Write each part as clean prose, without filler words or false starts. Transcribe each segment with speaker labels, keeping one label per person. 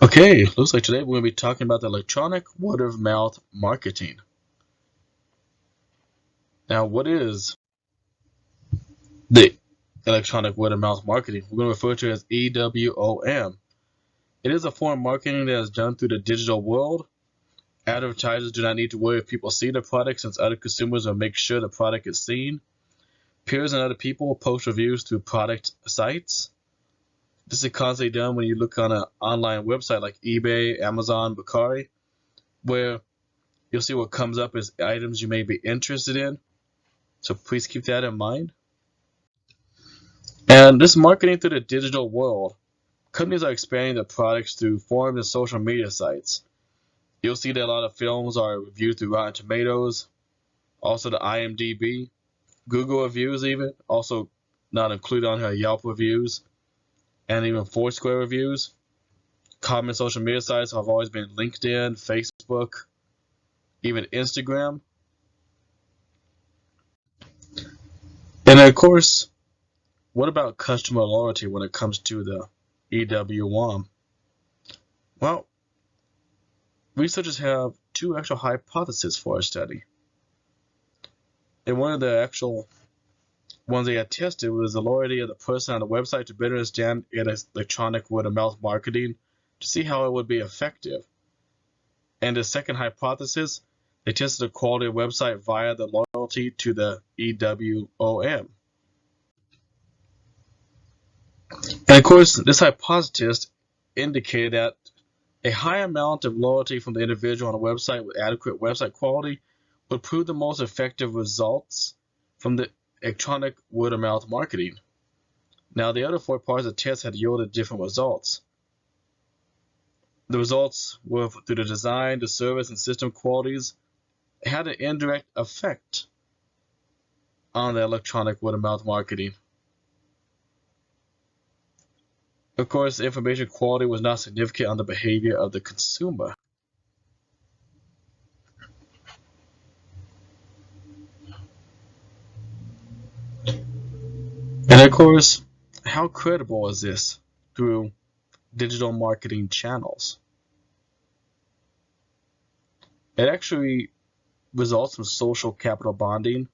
Speaker 1: Okay, looks like today we're going to be talking about the electronic word of mouth marketing. Now, what is the electronic word of mouth marketing? We're going to refer to it as EWOM. It is a form of marketing that is done through the digital world. Advertisers do not need to worry if people see the product since other consumers will make sure the product is seen. Peers and other people will post reviews through product sites. This is constantly done when you look on an online website like eBay, Amazon, Bakari, where you'll see what comes up as items you may be interested in. So please keep that in mind. And this marketing through the digital world, companies are expanding their products through forums and social media sites. You'll see that a lot of films are reviewed through Rotten Tomatoes, also the IMDb, Google reviews even, also not included on here Yelp reviews, and even Foursquare reviews. Common social media sites have always been LinkedIn, Facebook, even Instagram. And of course, what about customer loyalty when it comes to the EWOM? Well, researchers have two actual hypotheses for a study. And one of the actual ones they had tested was the loyalty of the person on the website to better understand electronic word of mouth marketing to see how it would be effective. And the second hypothesis, they tested the quality of website via the loyalty to the EWOM. And of course, this hypothesis indicated that a high amount of loyalty from the individual on a website with adequate website quality would prove the most effective results from the electronic word of mouth marketing. Now, the other four parts of the test had yielded different results. The results were through the design, the service, and system qualities had an indirect effect on the electronic word of mouth marketing. Of course, the information quality was not significant on the behavior of the consumer. And of course, how credible is this through digital marketing channels? It actually results in social capital bonding.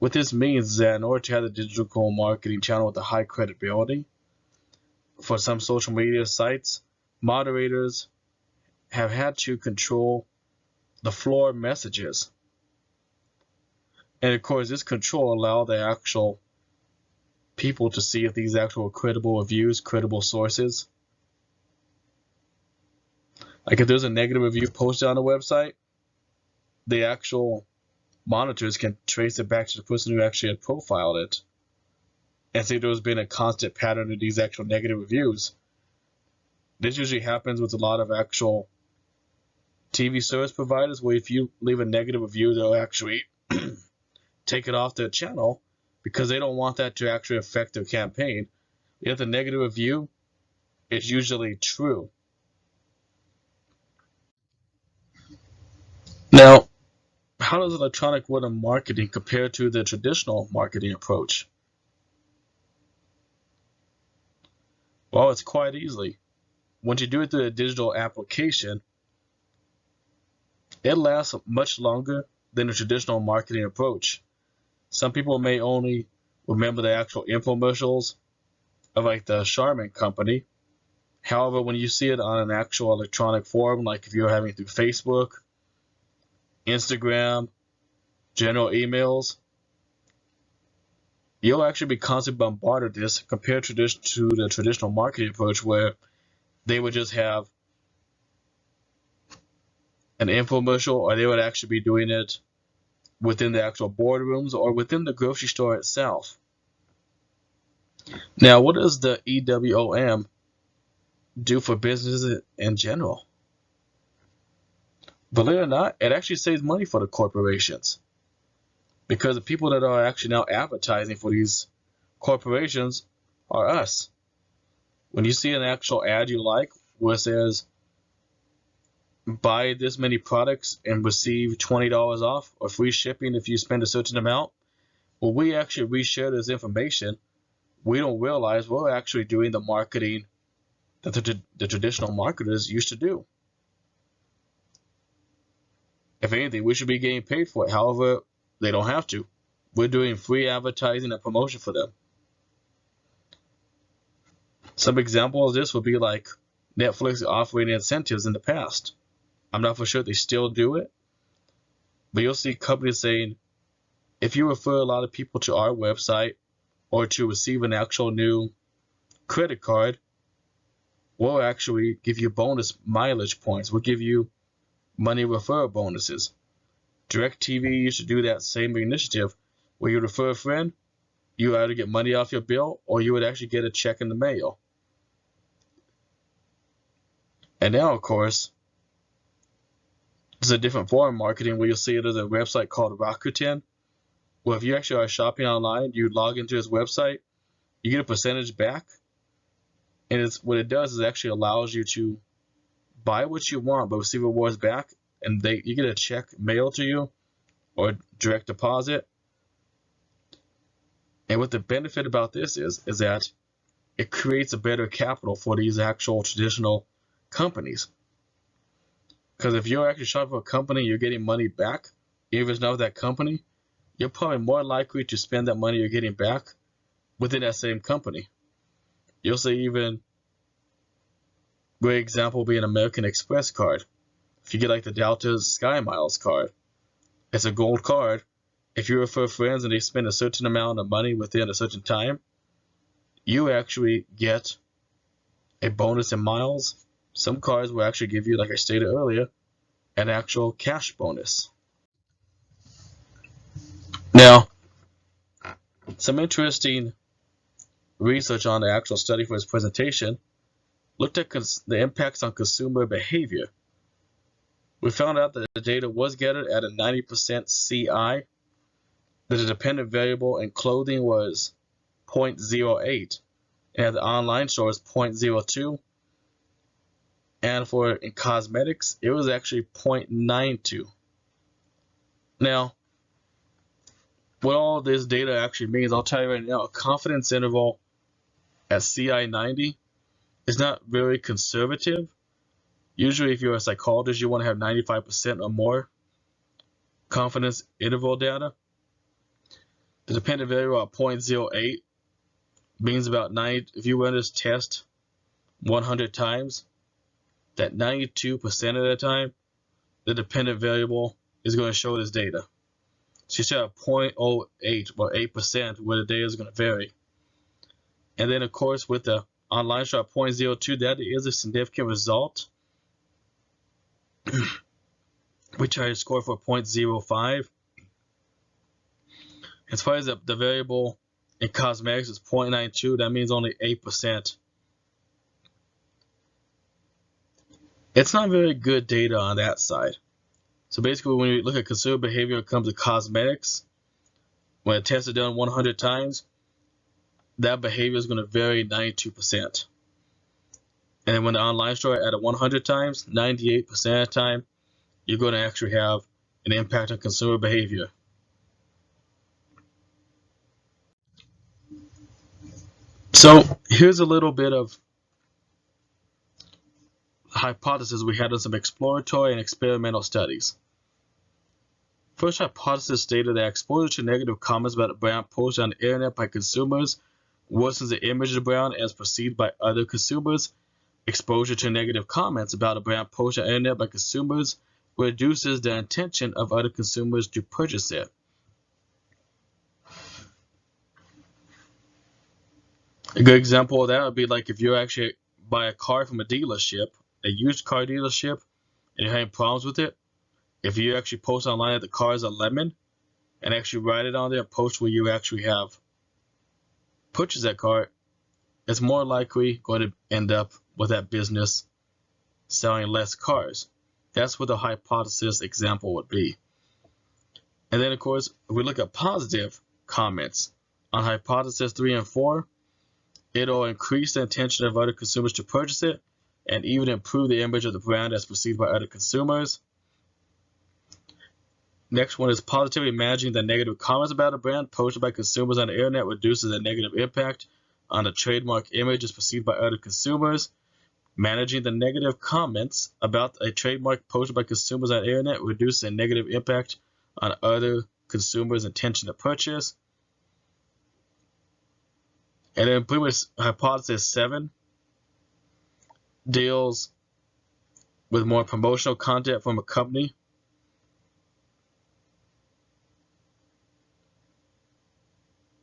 Speaker 1: What this means is that in order to have a digital marketing channel with a high credibility, for some social media sites, moderators have had to control the floor messages. And of course, this control allows the actual people to see if these actual credible reviews, credible sources. Like if there's a negative review posted on the website, the actual monitors can trace it back to the person who actually had profiled it and see if there's been a constant pattern of these actual negative reviews. This usually happens with a lot of actual TV service providers where if you leave a negative review, they'll actually take it off their channel because they don't want that to actually affect their campaign. If the negative review is usually true. Now, how does electronic word of marketing compare to the traditional marketing approach? Well, it's quite easy. Once you do it through a digital application, it lasts much longer than the traditional marketing approach. Some people may only remember the actual infomercials of like the Charmin company. However, when you see it on an actual electronic forum, like if you're having it through Facebook, Instagram, general emails, you'll actually be constantly bombarded with this compared to the traditional marketing approach where they would just have an infomercial or they would actually be doing it within the actual boardrooms or within the grocery store itself. Now, what does the EWOM do for businesses in general? Believe it or not, it actually saves money for the corporations because the people that are actually now advertising for these corporations are us. When you see an actual ad you like where it says buy this many products and receive $20 off or free shipping if you spend a certain amount, well, we actually reshare this information. We don't realize we're actually doing the marketing that the traditional marketers used to do. If anything, we should be getting paid for it. However, they don't have to. We're doing free advertising and promotion for them. Some examples of this would be like Netflix offering incentives in the past. I'm not for sure they still do it, but you'll see companies saying, if you refer a lot of people to our website or to receive an actual new credit card, we'll actually give you bonus mileage points. We'll give you money referral bonuses. DirecTV used to do that same initiative where you refer a friend, you either get money off your bill or you would actually get a check in the mail. And now, of course, there's a different form of marketing where you'll see there's a website called Rakuten, where if you actually are shopping online, you log into this website, you get a percentage back, and what it does is it actually allows you to buy what you want but receive rewards back, and you get a check mailed to you or direct deposit. And what the benefit about this is that it creates a better capital for these actual traditional companies. Because if you're actually shopping for a company, you're getting money back, even if it's not with that company, you're probably more likely to spend that money you're getting back within that same company. You'll see even great example being an American Express card. If you get like the Delta Sky Miles card, it's a gold card. If you refer friends and they spend a certain amount of money within a certain time, you actually get a bonus in miles. Some cards will actually give you, like I stated earlier, an actual cash bonus. Now, some interesting research on the actual study for this presentation looked at the impacts on consumer behavior. We found out that the data was gathered at a 90% CI, that the dependent variable in clothing was 0.08, and at the online store was 0.02, and in cosmetics, it was actually 0.92. Now, what all this data actually means, I'll tell you right now, a confidence interval at CI 90 is not very conservative. Usually, if you're a psychologist, you want to have 95% or more confidence interval data. The dependent variable at 0.08 means about 90. If you run this test 100 times, that 92% of the time, the dependent variable is going to show this data. So you should have 0.08 or 8% where the data is going to vary. And then, of course, with the online store at 0.02, that is a significant result. We try to score for 0.05. As far as the variable in cosmetics is 0.92, that means only 8%. It's not very good data on that side. So basically, when you look at consumer behavior when it comes to cosmetics, when a test is done 100 times, that behavior is going to vary 92%. And then when the online store at a 100 times, 98% of the time, you're going to actually have an impact on consumer behavior. So here's a little bit of hypothesis we had in some exploratory and experimental studies. First hypothesis stated that exposure to negative comments about a brand posted on the internet by consumers worsens the image of the brand as perceived by other consumers. Exposure to negative comments about a brand posted on the internet by consumers reduces the intention of other consumers to purchase it. A good example of that would be like if you actually buy a car from a dealership, a used car dealership, and you're having problems with it. If you actually post online that the car is a lemon and actually write it on there and post where you actually have purchased that car, it's more likely going to end up with that business selling less cars. That's what the hypothesis example would be. And then, of course, if we look at positive comments on hypothesis 3 and 4, it'll increase the intention of other consumers to purchase it and even improve the image of the brand as perceived by other consumers. Next one is positively managing the negative comments about a brand posted by consumers on the internet reduces the negative impact on the trademark image as perceived by other consumers. Managing the negative comments about a trademark posted by consumers on the internet reduces a negative impact on other consumers' intention to purchase. And then pretty much hypothesis 7 deals with more promotional content from a company.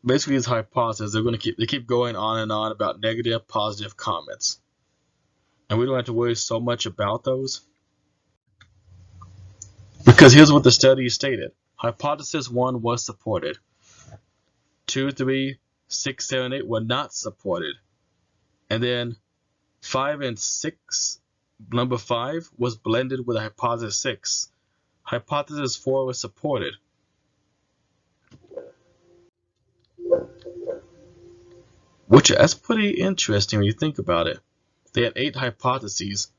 Speaker 1: Basically, these hypotheses, they keep going on and on about negative, positive comments. And we don't have to worry so much about those. Because here's what the study stated. Hypothesis 1 was supported. 2, 3, 6, 7, 8 were not supported. And then 5 and 6, number 5 was blended with hypothesis 6. Hypothesis 4 was supported. Which that's pretty interesting when you think about it. They had 8 hypotheses,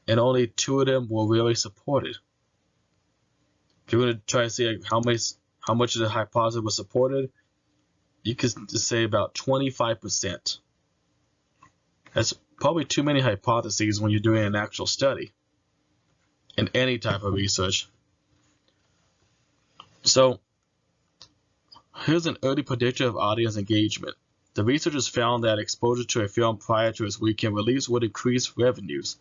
Speaker 1: and only 2 of them were really supported. If you're going to try to see how much of the hypothesis was supported, you could just say about 25%. That's probably too many hypotheses when you're doing an actual study in any type of research. So here's an early predictor of audience engagement. The researchers found that exposure to a film prior to its weekend release would increase revenues.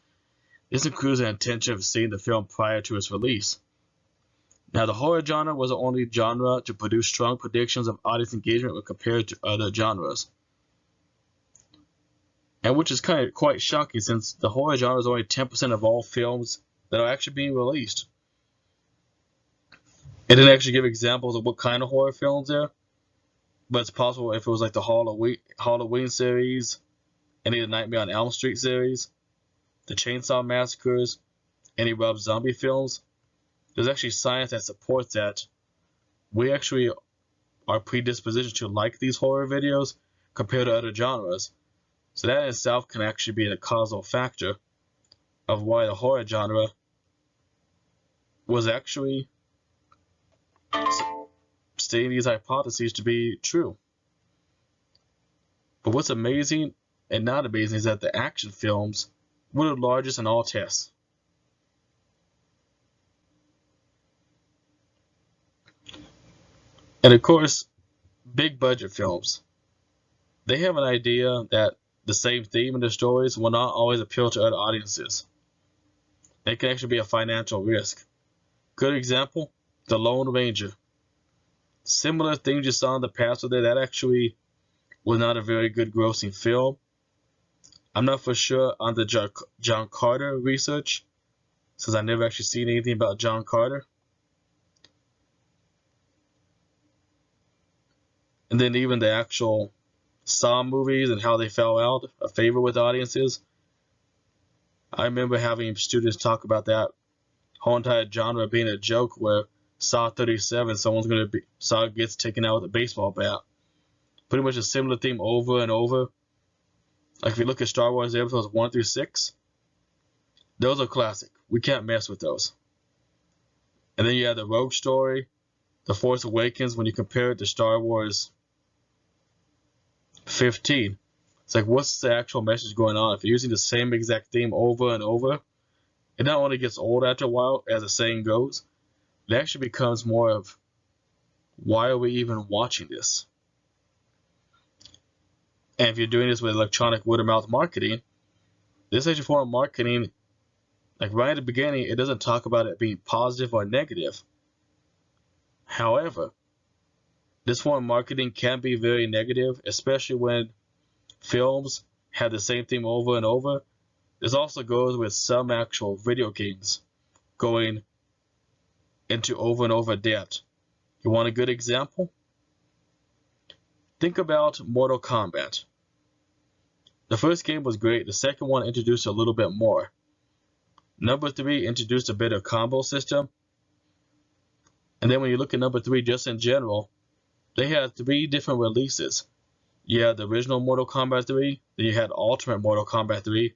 Speaker 1: This includes the intention of seeing the film prior to its release. Now, the horror genre was the only genre to produce strong predictions of audience engagement when compared to other genres. And which is kind of quite shocking, since the horror genre is only 10% of all films that are actually being released. It didn't actually give examples of what kind of horror films there are, but it's possible if it was like the Halloween series, any of the Nightmare on Elm Street series, the Chainsaw Massacres, any Rob Zombie films. There's actually science that supports that we actually are predispositioned to like these horror videos compared to other genres. So that in itself can actually be a causal factor of why the horror genre was actually stating these hypotheses to be true. But what's amazing and not amazing is that the action films were the largest in all tests. And of course, big budget films, they have an idea that the same theme in their stories will not always appeal to other audiences. It can actually be a financial risk. Good example, The Lone Ranger. Similar things you saw in the past with it, that actually was not a very good grossing film. I'm not for sure on the John Carter research, since I've never actually seen anything about John Carter. And then even the actual Saw movies and how they fell out of favor with audiences. I remember having students talk about that whole entire genre being a joke, where Saw 37, Saw gets taken out with a baseball bat. Pretty much a similar theme over and over. Like if you look at Star Wars episodes 1 through 6, those are classic. We can't mess with those. And then you have the Rogue Story, The Force Awakens, when you compare it to Star Wars 15. It's like, what's the actual message going on? If you're using the same exact theme over and over, it not only gets old after a while, as the saying goes, it actually becomes more of, why are we even watching this? And if you're doing this with electronic word-of-mouth marketing, this actually form of marketing, like right at the beginning, it doesn't talk about it being positive or negative. However, this form of marketing can be very negative, especially when films have the same theme over and over. This also goes with some actual video games going into over and over depth. You want a good example? Think about Mortal Kombat. The first game was great. The second one introduced a little bit more. Number 3 introduced a bit of combo system. And then when you look at number 3 just in general, they had 3 different releases. You had the original Mortal Kombat 3, then you had Ultimate Mortal Kombat 3,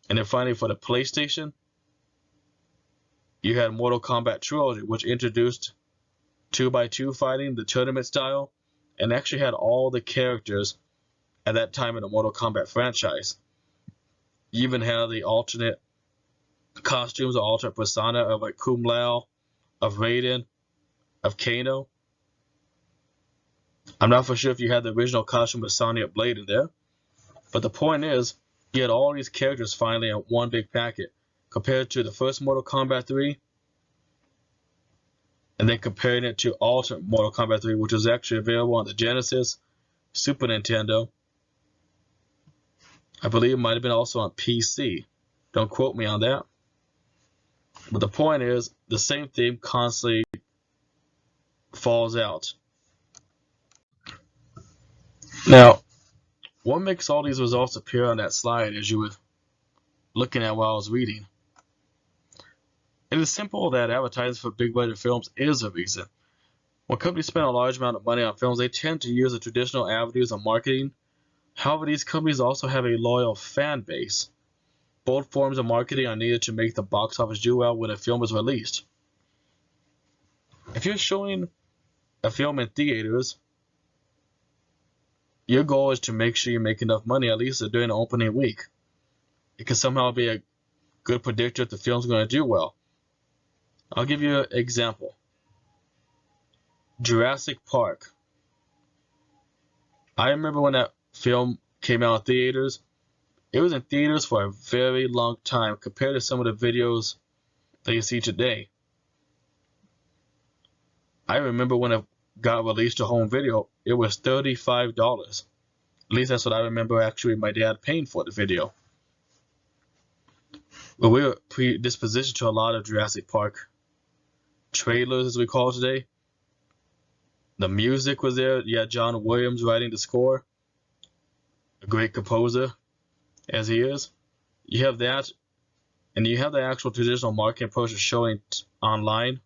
Speaker 1: and then finally for the PlayStation, you had Mortal Kombat Trilogy, which introduced 2x2 fighting, the tournament style, and actually had all the characters at that time in the Mortal Kombat franchise. You even have the alternate costumes or alternate persona of like Kung Lao, of Raiden, of Kano. I'm not for sure if you had the original costume of Sonya Blade in there, but the point is, you had all these characters finally in one big packet, compared to the first Mortal Kombat 3, and then comparing it to alternate Mortal Kombat 3, which was actually available on the Genesis, Super Nintendo. I believe it might have been also on PC. Don't quote me on that. But the point is, the same theme constantly falls out. Now, what makes all these results appear on that slide as you were looking at while I was reading? It is simple that advertising for big budget films is a reason. When companies spend a large amount of money on films, they tend to use the traditional avenues of marketing. However, these companies also have a loyal fan base. Both forms of marketing are needed to make the box office do well when a film is released. If you're showing a film in theaters, your goal is to make sure you make enough money at least during the opening week. It can somehow be a good predictor if the film's going to do well. I'll give you an example. Jurassic Park. I remember when that film came out in theaters. It was in theaters for a very long time compared to some of the videos that you see today. I remember when it got released to home video, it was $35. At least that's what I remember actually my dad paying for the video. But we were predispositioned to a lot of Jurassic Park trailers, as we call it today. The music was there. You had John Williams writing the score, a great composer as he is. You have that, and you have the actual traditional marketing approach of showing online.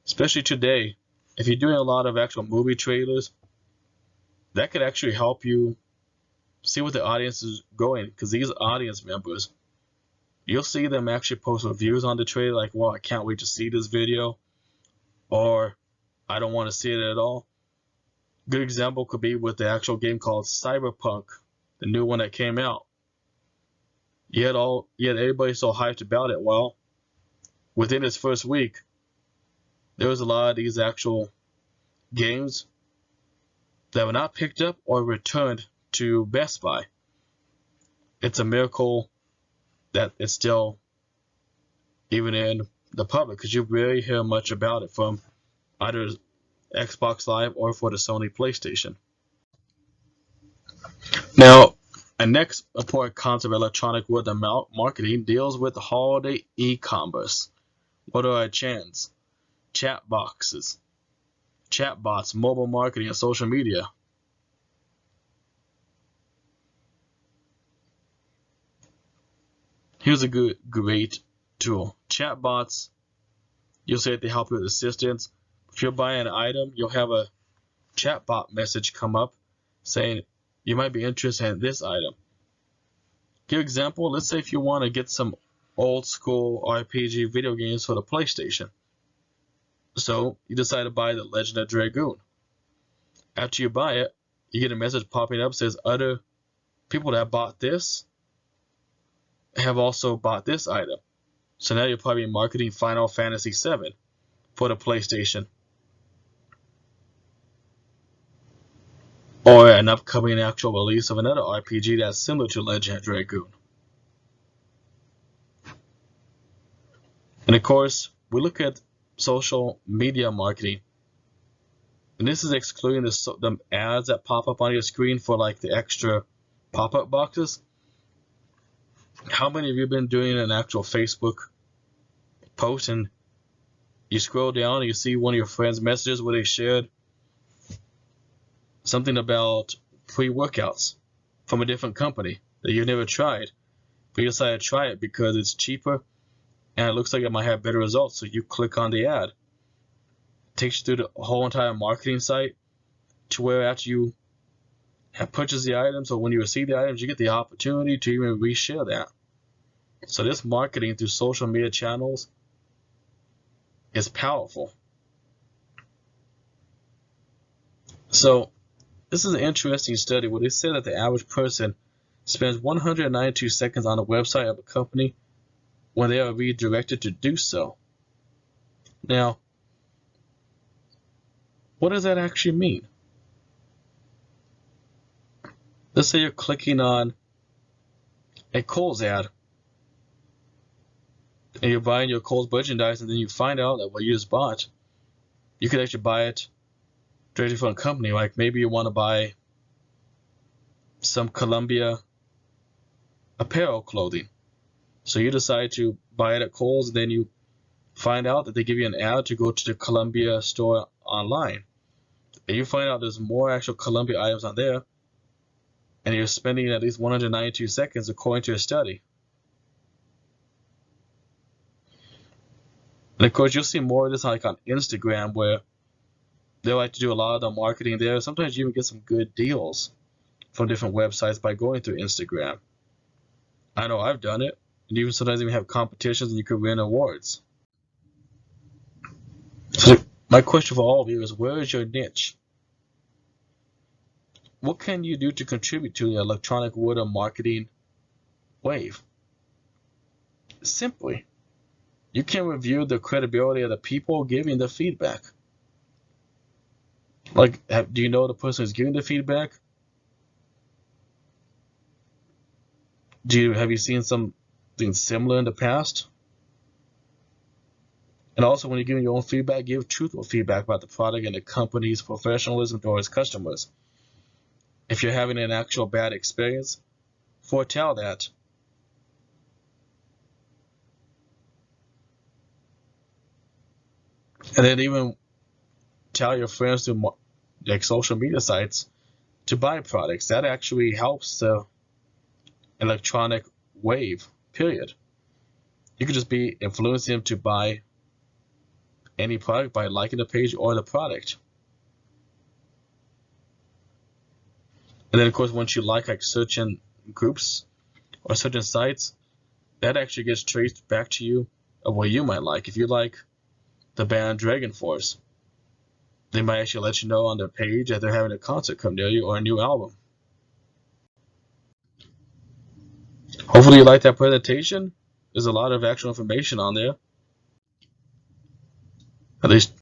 Speaker 1: Especially today, if you're doing a lot of actual movie trailers, that could actually help you see what the audience is going, because these audience members, you'll see them actually post reviews on the trailer like, well, I can't wait to see this video, or I don't want to see it at all. Good example could be with the actual game called Cyberpunk, the new one that came out. You had everybody so hyped about it. Well, within its first week, there was a lot of these actual games that were not picked up or returned to Best Buy. It's a miracle that it's still even in the public, because you rarely hear much about it from either Xbox Live or for the Sony PlayStation. Now, a next important concept of electronic word marketing deals with the holiday e-commerce. What are our chants? Chat boxes, chatbots, mobile marketing, and social media. Here's a great tool. Chatbots, you'll say that they help you with assistance. If you're buying an item, you'll have a chatbot message come up saying you might be interested in this item. Give example, let's say if you want to get some old school RPG video games for the PlayStation. So you decide to buy The Legend of Dragoon. After you buy it, you get a message popping up that says other people that bought this have also bought this item. So now you're probably marketing Final Fantasy VII for the PlayStation, or an upcoming actual release of another RPG that's similar to Legend of Dragoon. And of course, we look at social media marketing, and this is excluding the ads that pop up on your screen for like the extra pop-up boxes. How many of you have been doing an actual Facebook post and you scroll down and you see one of your friends' messages where they shared something about pre-workouts from a different company that you've never tried, but you decide to try it because it's cheaper and it looks like it might have better results, so you click on the ad. It takes you through the whole entire marketing site to where after you have purchased the items, or when you receive the items, you get the opportunity to even reshare that. So this marketing through social media channels is powerful. So this is an interesting study where they said that the average person spends 192 seconds on the website of a company when they are redirected to do so. Now, what does that actually mean? Let's say you're clicking on a Kohl's ad and you're buying your Kohl's merchandise, and then you find out that what you just bought, you could actually buy it directly from a company. Like maybe you want to buy some Columbia apparel clothing. So you decide to buy it at Kohl's, and then you find out that they give you an ad to go to the Columbia store online. And you find out there's more actual Columbia items on there, and you're spending at least 192 seconds according to a study. And of course, you'll see more of this like on Instagram, where they like to do a lot of the marketing there. Sometimes you even get some good deals from different websites by going through Instagram. I know I've done it, and even sometimes even have competitions and you could win awards. So my question for all of you is, where is your niche? What can you do to contribute to the electronic word of marketing wave? Simply, you can review the credibility of the people giving the feedback. Like, do you know the person who's giving the feedback? Have you seen something similar in the past? And also, when you're giving your own feedback, give truthful feedback about the product and the company's professionalism towards customers. If you're having an actual bad experience, foretell that. And then even tell your friends through like social media sites to buy products. That actually helps the electronic wave, period. You could just be influencing them to buy any product by liking the page or the product. And then of course, once you like certain groups or certain sites, that actually gets traced back to you of what you might like. If you like the band Dragon Force, they might actually let you know on their page that they're having a concert come near you or a new album. Hopefully you like that presentation. There's a lot of actual information on there. At least